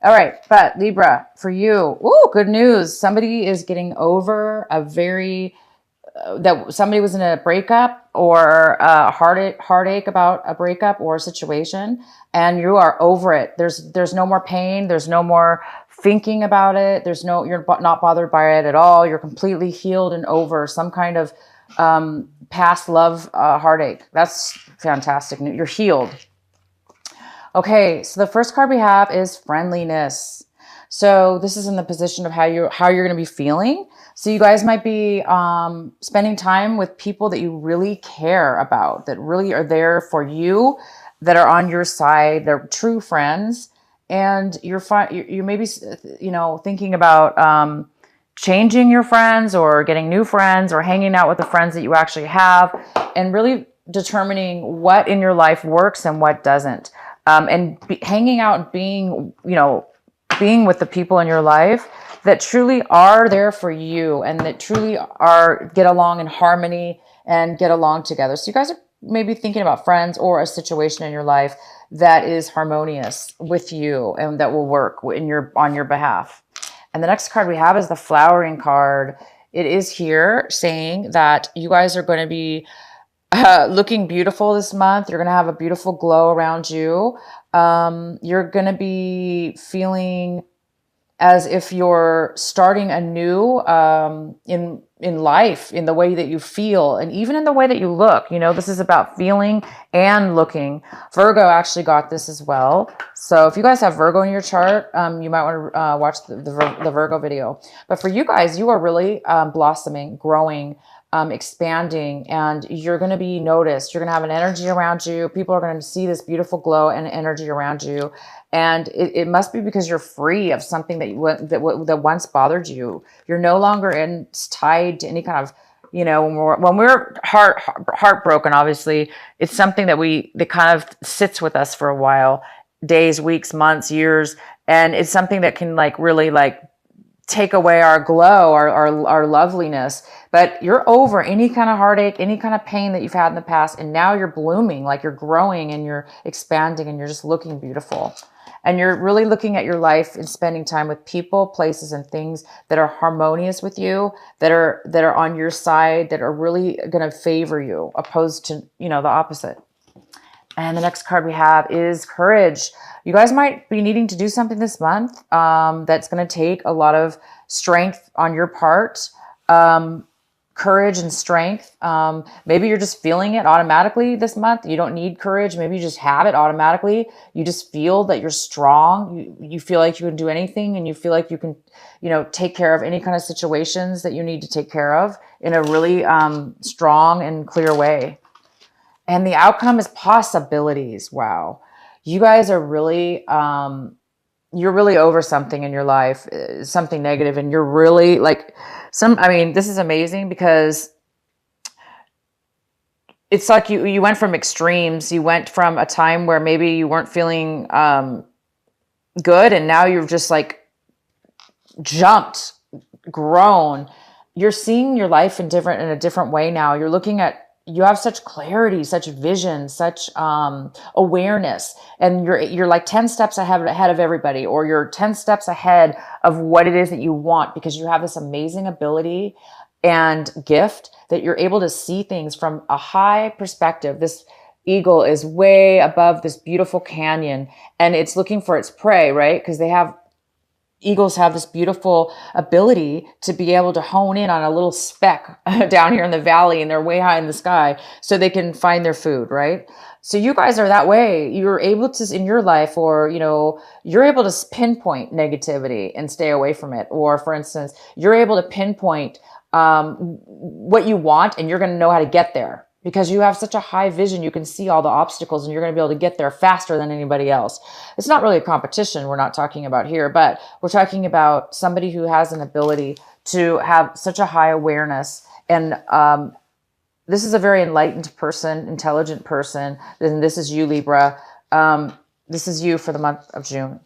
All right, but Libra, for you, ooh, good news. Somebody is getting over a very that somebody was in a breakup or a heartache about a breakup or a situation, and you are over it. There's no more pain. There's no more thinking about it. You're not bothered by it at all. You're completely healed and over some kind of past love heartache. That's fantastic. You're healed. Okay, so the first card we have is friendliness. So this is in the position of how you're going to be feeling. So you guys might be spending time with people that you really care about, that really are there for you, that are on your side. They're true friends, and you may be, thinking about changing your friends or getting new friends or hanging out with the friends that you actually have, and really determining what in your life works and what doesn't. Hanging out and being with the people in your life that truly are there for you and that truly get along in harmony and get along together. So you guys are maybe thinking about friends or a situation in your life that is harmonious with you and that will work on your behalf. And the next card we have is the flowering card. It is here saying that you guys are going to be looking beautiful this month. You're going to have a beautiful glow around you. You're going to be feeling as if you're starting anew in life, in the way that you feel, and even in the way that you look. This is about feeling and looking. Virgo actually got this as well. So if you guys have Virgo in your chart, you might want to watch the Virgo video. But for you guys, you are really blossoming, growing, expanding, and you're going to be noticed. You're going to have an energy around you. People are going to see this beautiful glow and energy around you. And it must be because you're free of something that once bothered you. You're no longer tied to any kind of, when we're heartbroken, obviously, it's something that kind of sits with us for a while, days, weeks, months, years. And it's something that can really take away our glow, our loveliness. But you're over any kind of heartache, any kind of pain that you've had in the past. And now you're blooming, like you're growing and you're expanding and you're just looking beautiful. And you're really looking at your life and spending time with people, places, and things that are harmonious with you, that are on your side, that are really going to favor you, opposed to, the opposite. And the next card we have is courage. You guys might be needing to do something this month that's going to take a lot of strength on your part. Courage and strength. Maybe you're just feeling it automatically this month. You don't need courage. Maybe you just have it automatically. You just feel that you're strong. You feel like you can do anything, and you feel like you can, take care of any kind of situations that you need to take care of in a really strong and clear way. And the outcome is possibilities. Wow. You guys are really, you're really over something in your life, something negative, and you're really this is amazing because it's like you went from extremes. You went from a time where maybe you weren't feeling good, and now you're just jumped, grown. You're seeing your life in a different way now. You're looking at, you have such clarity, such vision, such awareness, and you're like 10 steps ahead of everybody, or you're 10 steps ahead of what it is that you want, because you have this amazing ability and gift that you're able to see things from a high perspective. This eagle is way above this beautiful canyon, and it's looking for its prey, right? Because eagles have this beautiful ability to be able to hone in on a little speck down here in the valley, and they're way high in the sky, so they can find their food, right? So you guys are that way. You're able to, in your life, or, you're able to pinpoint negativity and stay away from it. Or for instance, you're able to pinpoint what you want, and you're going to know how to get there. Because you have such a high vision, you can see all the obstacles, and you're going to be able to get there faster than anybody else. It's not really a competition we're not talking about here, but we're talking about somebody who has an ability to have such a high awareness. And this is a very enlightened person, intelligent person. And this is you, Libra. This is you for the month of June.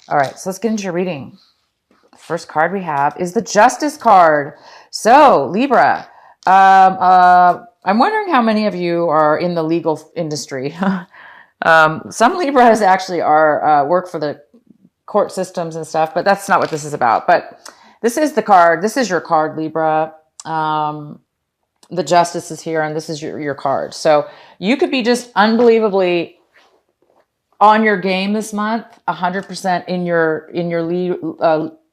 All right, so let's get into your reading. The first card we have is the Justice card. So, Libra, I'm wondering how many of you are in the legal industry. Some Libras actually work for the court systems and stuff, but that's not what this is about. But this is the card. This is your card, Libra. The Justice is here, and this is your card. So you could be just unbelievably on your game this month, 100% in your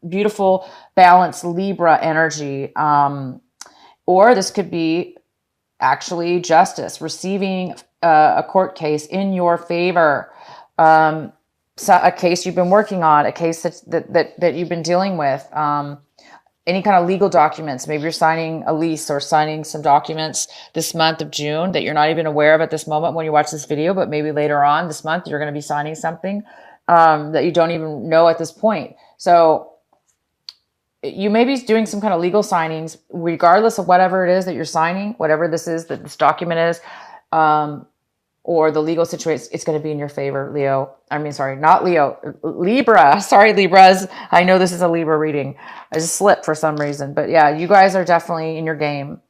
beautiful, balanced Libra energy. Or this could be actually justice, receiving a court case in your favor. So a case you've been working on, a case that you've been dealing with, any kind of legal documents. Maybe you're signing a lease or signing some documents this month of June that you're not even aware of at this moment when you watch this video, but maybe later on this month, you're going to be signing something that you don't even know at this point. So you may be doing some kind of legal signings, regardless of whatever it is that you're signing, whatever this is, that this document is, or the legal situation, it's going to be in your favor, Leo. I mean, sorry, not Leo, Libra. Sorry, Libras. I know this is a Libra reading. I just slipped for some reason. But yeah, you guys are definitely in your game.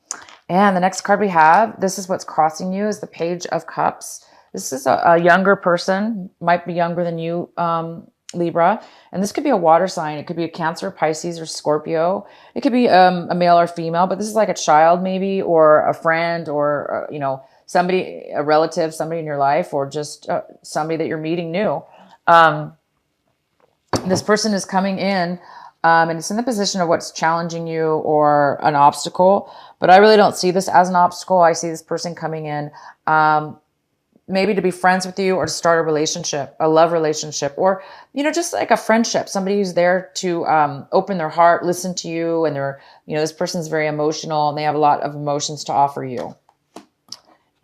And the next card we have, this is what's crossing you, is the Page of Cups. This is a younger person, might be younger than you, Libra. And this could be a water sign. It could be a Cancer, Pisces, or Scorpio. It could be a male or female, but this is like a child maybe, or a friend, or, somebody, a relative, somebody in your life, or just somebody that you're meeting new. This person is coming in, and it's in the position of what's challenging you or an obstacle. But I really don't see this as an obstacle. I see this person coming in maybe to be friends with you, or to start a relationship, a love relationship, or, just like a friendship, somebody who's there to open their heart, listen to you. And they're, this person's very emotional, and they have a lot of emotions to offer you.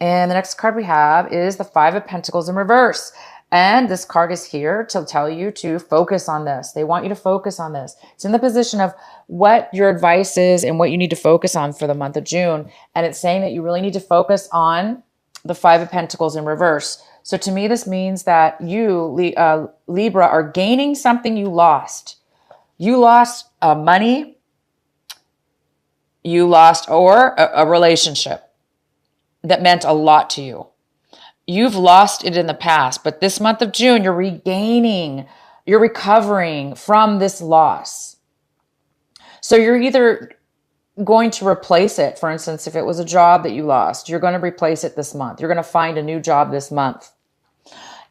And the next card we have is the Five of Pentacles in reverse. And this card is here to tell you to focus on this. They want you to focus on this. It's in the position of what your advice is and what you need to focus on for the month of June. And it's saying that you really need to focus on the Five of Pentacles in reverse. So to me, this means that you, Libra, are gaining something you lost. You lost money. You lost a relationship that meant a lot to you. You've lost it in the past, but this month of June, you're recovering from this loss. So you're either going to replace it. For instance, if it was a job that you lost, you're going to replace it this month. You're going to find a new job this month.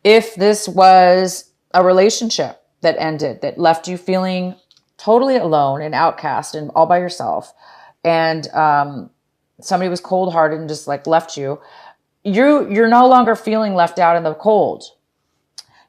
If this was a relationship that ended, that left you feeling totally alone and outcast and all by yourself, and somebody was cold-hearted and just like left you, you're no longer feeling left out in the cold.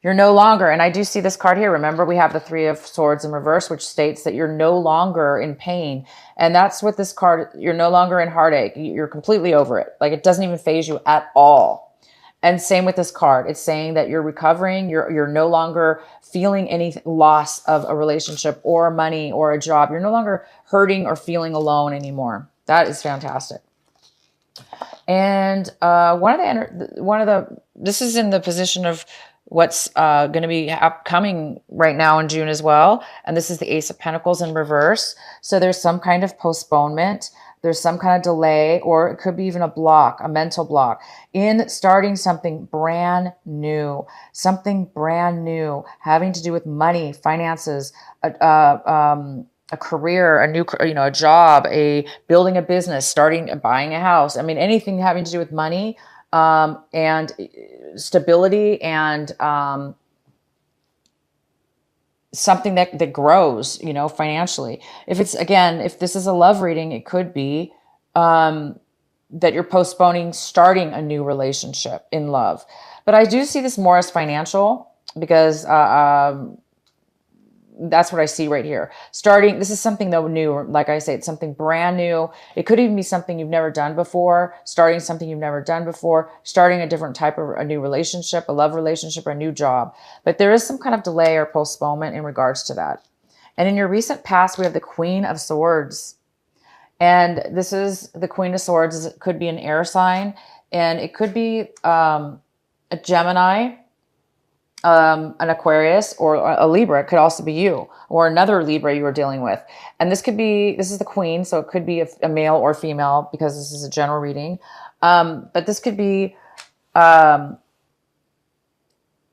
You're no longer, and I do see this card here. Remember, we have the Three of Swords in reverse, which states that you're no longer in pain. And that's what this card, you're no longer in heartache. You're completely over it. Like, it doesn't even faze you at all. And same with this card. It's saying that you're recovering. You're no longer feeling any loss of a relationship or money or a job. You're no longer hurting or feeling alone anymore. That is fantastic. And this is in the position of what's going to be coming right now in June as well. And this is the Ace of Pentacles in reverse. So there's some kind of postponement. There's some kind of delay, or it could be even a block, a mental block in starting something brand new, having to do with money, finances, a career, a job, building a business, buying a house. I mean, anything having to do with money, and stability, and something that grows, financially. If this is a love reading, it could be that you're postponing starting a new relationship in love. But I do see this more as financial, because that's what I see right here. This is something though new. Like I say, it's something brand new. It could even be something you've never done before, starting something you've never done before, starting a different type of a new relationship, a love relationship, or a new job. But there is some kind of delay or postponement in regards to that. And in your recent past, we have the Queen of Swords. And this is the Queen of Swords. It could be an air sign, and it could be a Gemini, an Aquarius, or a Libra. It could also be you or another Libra you were dealing with. And this is the Queen, so it could be a male or female, because this is a general reading. But this could be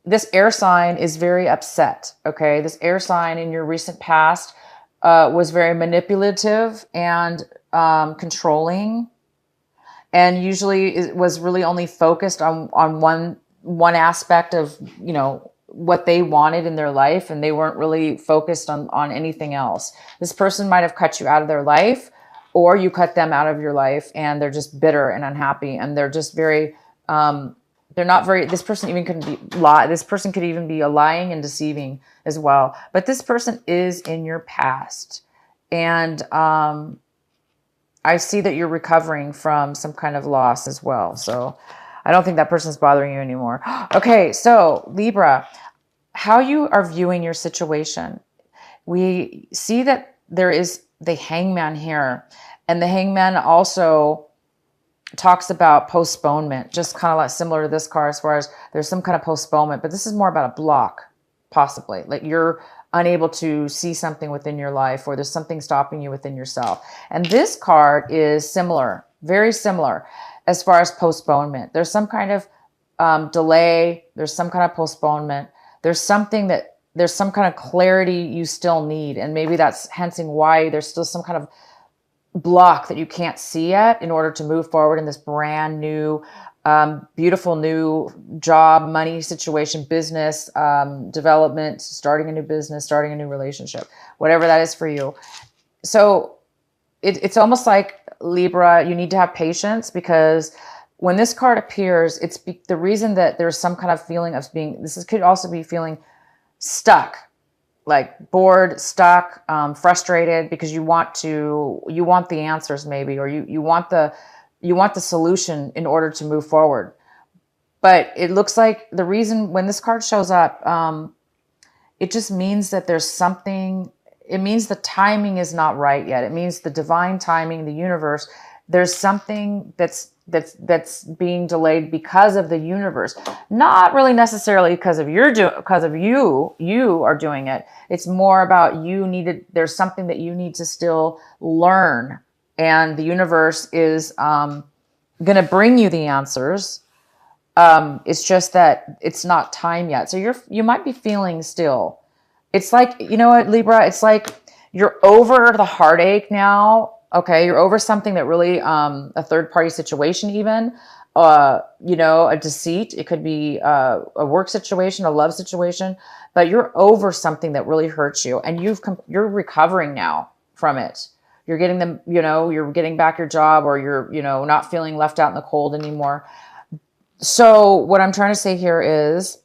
this air sign is very upset. Okay. This air sign in your recent past was very manipulative and controlling, and usually it was really only focused on one aspect of, you know, what they wanted in their life, and they weren't really focused on anything else. This person might have cut you out of their life, or you cut them out of your life, and they're just bitter and unhappy, and they're just very they're not very, this person even could be this person could even be lying and deceiving as well. But this person is in your past, and I see that you're recovering from some kind of loss as well. So I don't think that person's bothering you anymore. Okay, so Libra, how you are viewing your situation. We see that there is the Hangman here, and the Hangman also talks about postponement, just kind of like similar to this card, as far as there's some kind of postponement, but this is more about a block, possibly. Like you're unable to see something within your life, or there's something stopping you within yourself. And this card is similar, very similar, as far as postponement. There's some kind of delay. There's some kind of postponement. There's some kind of clarity you still need. And maybe that's hensing why there's still some kind of block that you can't see yet in order to move forward in this brand new, beautiful new job, money situation, business, development, starting a new business, starting a new relationship, whatever that is for you. So it's almost like, Libra, you need to have patience, because when this card appears, it's the reason that there's some kind of feeling of could also be feeling stuck, like bored, stuck, frustrated, because you want the answers maybe, or you want the solution in order to move forward. But it looks like the reason when this card shows up, it just means that there's something, it means the timing is not right yet. It means the divine timing, the universe, there's something that's being delayed because of the universe. Not really necessarily because of you are doing it. It's more about there's something that you need to still learn. And the universe is going to bring you the answers. It's just that it's not time yet. So you might be feeling still. It's like, you know what, Libra, it's like you're over the heartache now. Okay, you're over something that really, a third-party situation even, a deceit. It could be a work situation, a love situation, but you're over something that really hurts you, and you're recovering now from it. You're getting them, you're getting back your job, or you're, not feeling left out in the cold anymore. So what I'm trying to say here is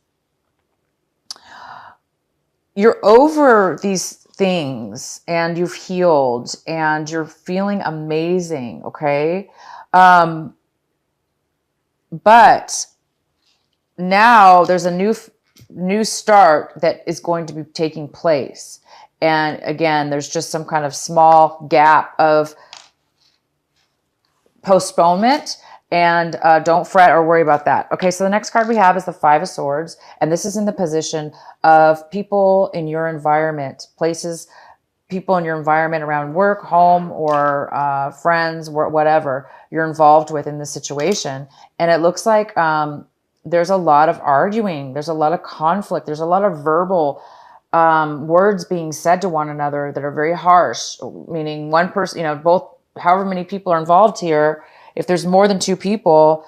you're over these things, and you've healed, and you're feeling amazing. Okay. But now there's a new start that is going to be taking place. And again, there's just some kind of small gap of postponement, and don't fret or worry about that. Okay, so the next card we have is the Five of Swords, and this is in the position of people in your environment, people in your environment around work, home, or friends, whatever you're involved with in this situation. And it looks like there's a lot of arguing, there's a lot of conflict, there's a lot of verbal words being said to one another that are very harsh, meaning one person, both, however many people are involved here, if there's more than two people,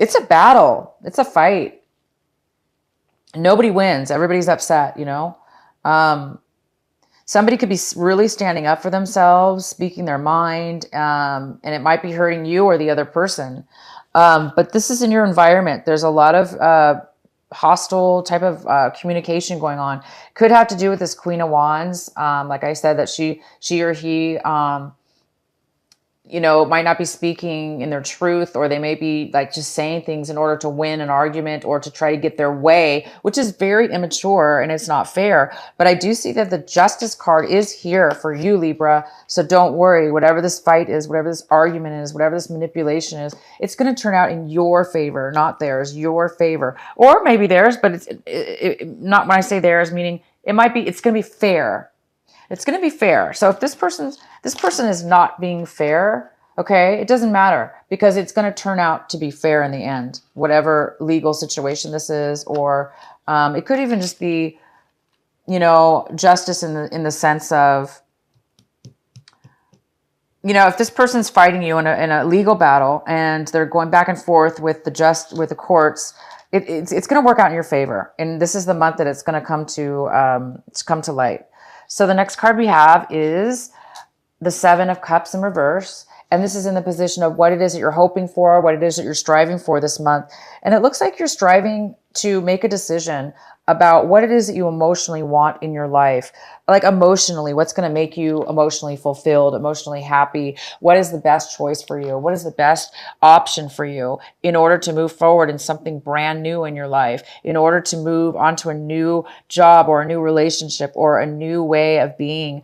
it's a battle. It's a fight. Nobody wins. Everybody's upset, Somebody could be really standing up for themselves, speaking their mind, and it might be hurting you or the other person. But this is in your environment. There's a lot of hostile type of communication going on. Could have to do with this Queen of Wands. Like I said, that she or he might not be speaking in their truth, or they may be like just saying things in order to win an argument or to try to get their way, which is very immature and it's not fair. But I do see that the Justice card is here for you, Libra. So don't worry, whatever this fight is, whatever this argument is, whatever this manipulation is, it's going to turn out in your favor, not theirs, your favor, or maybe theirs, but it's not, when I say theirs, meaning it's going to be fair. It's going to be fair. So if this person is not being fair, okay, it doesn't matter, because it's going to turn out to be fair in the end, whatever legal situation this is, or It could even just be, justice in the sense of, if this person's fighting you in a legal battle and they're going back and forth with the courts, it's going to work out in your favor. And this is the month that it's going to come to light. So the next card we have is the Seven of Cups in reverse. And this is in the position of what it is that you're hoping for, what it is that you're striving for this month. And it looks like you're striving to make a decision about what it is that you emotionally want in your life. Like emotionally, what's going to make you emotionally fulfilled, emotionally happy? What is the best choice for you? What is the best option for you in order to move forward in something brand new in your life, in order to move onto a new job or a new relationship or a new way of being,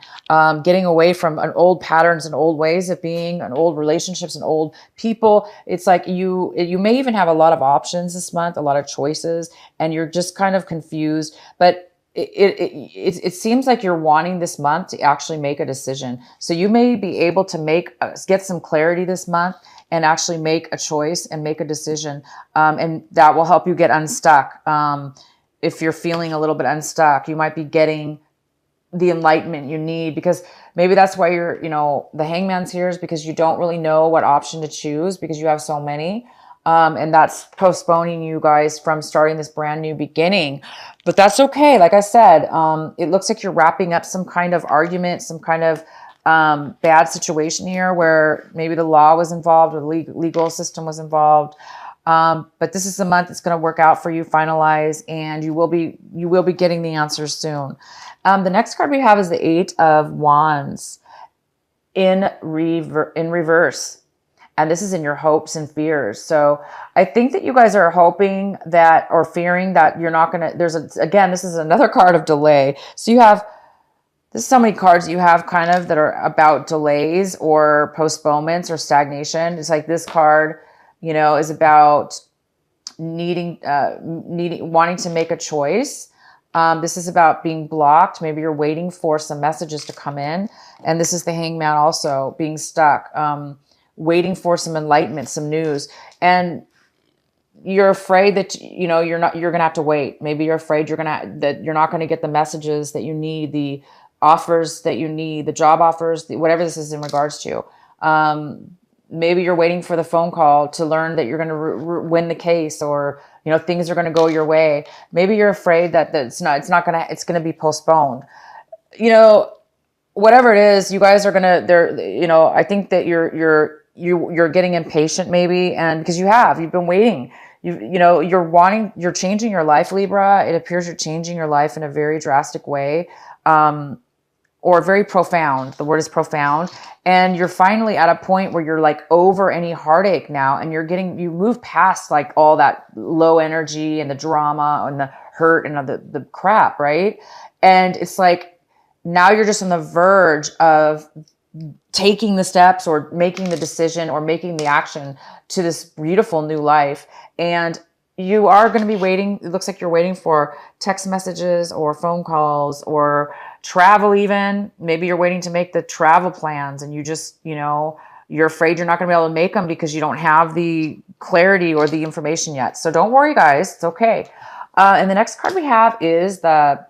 getting away from an old patterns and old ways of being, and old relationships and old people. It's like you may even have a lot of options this month, a lot of choices, and you're just kind of confused, but it seems like you're wanting this month to actually make a decision. So you may be able to get some clarity this month and actually make a choice and make a decision. And that will help you get unstuck. If you're feeling a little bit unstuck, you might be getting the enlightenment you need, because maybe that's why the hangman's here, is because you don't really know what option to choose because you have so many. And that's postponing you guys from starting this brand new beginning. But that's okay. Like I said, it looks like you're wrapping up some kind of argument, some kind of bad situation here where maybe the law was involved or the legal system was involved. But this is the month it's going to work out for you, finalize, and you will be getting the answers soon. The next card we have is the Eight of Wands in reverse. And this is in your hopes and fears. So I think that you guys are hoping that, or fearing that you're not going to, again, this is another card of delay. So there's so many cards you have kind of that are about delays or postponements or stagnation. It's like this card, is about wanting to make a choice. This is about being blocked. Maybe you're waiting for some messages to come in. And this is the Hangman also, being stuck. Waiting for some enlightenment, some news, and you're afraid that you're going to have to wait. Maybe you're afraid that you're not going to get the messages that you need, the offers that you need, the job offers, whatever this is in regards to. Maybe you're waiting for the phone call to learn that you're going to win the case, or things are going to go your way. Maybe you're afraid that it's going to be postponed. Whatever it is, you guys are going to, I think that you're getting impatient maybe. And because you've been waiting, you're changing your life, Libra. It appears you're changing your life in a very drastic way, or very profound. The word is profound. And you're finally at a point where you're like over any heartache now. And you move past like all that low energy and the drama and the hurt and the crap. Right. And it's like, now you're just on the verge of taking the steps or making the decision or making the action to this beautiful new life. And you are going to be waiting. It looks like you're waiting for text messages or phone calls or travel even. Maybe you're waiting to make the travel plans and you just, you're afraid you're not going to be able to make them because you don't have the clarity or the information yet. So don't worry, guys. It's okay. And the next card we have is the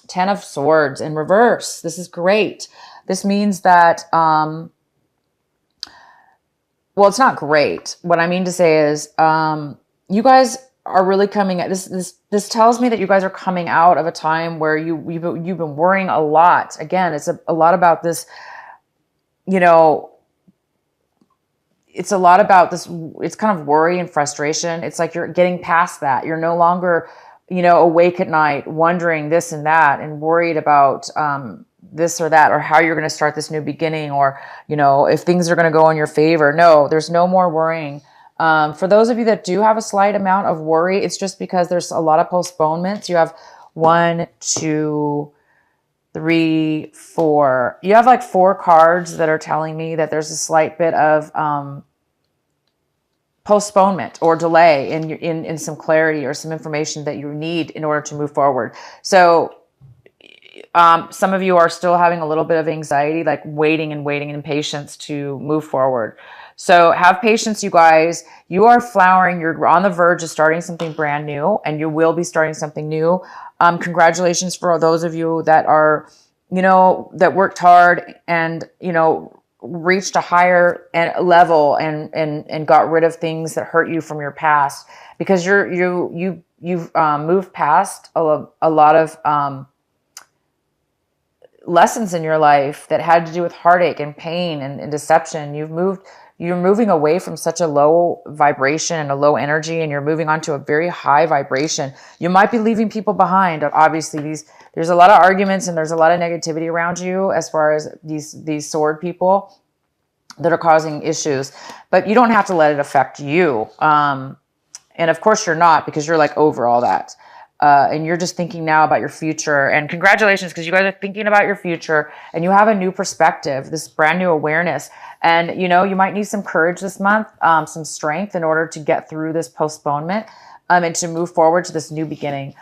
Ten of Swords in reverse. This is great. This means that, well, it's not great. What I mean to say is, you guys are really coming at this tells me that you guys are coming out of a time where you've been worrying a lot. Again, it's a lot about this, it's a lot about this. It's kind of worry and frustration. It's like you're getting past that. You're no longer, awake at night, wondering this and that and worried about, this or that, or how you're going to start this new beginning, or, if things are going to go in your favor. No, there's no more worrying. For those of you that do have a slight amount of worry, it's just because there's a lot of postponements. You have 1, 2, 3, 4. You have like 4 cards that are telling me that there's a slight bit of, postponement or delay in some clarity or some information that you need in order to move forward. So, some of you are still having a little bit of anxiety, like waiting and patience to move forward. So have patience, you guys. You are flowering. You're on the verge of starting something brand new, and you will be starting something new. Congratulations for those of you that are, that worked hard and, reached a higher level and got rid of things that hurt you from your past, because you've moved past a lot of lessons in your life that had to do with heartache and pain and deception. You're moving away from such a low vibration and a low energy, and you're moving on to a very high vibration. You might be leaving people behind. Obviously, there's a lot of arguments and there's a lot of negativity around you as far as these sword people that are causing issues, but you don't have to let it affect you. And of course you're not, because you're like over all that. And you're just thinking now about your future. And congratulations, because you guys are thinking about your future and you have a new perspective, this brand new awareness. And, you might need some courage this month, some strength in order to get through this postponement and to move forward to this new beginning.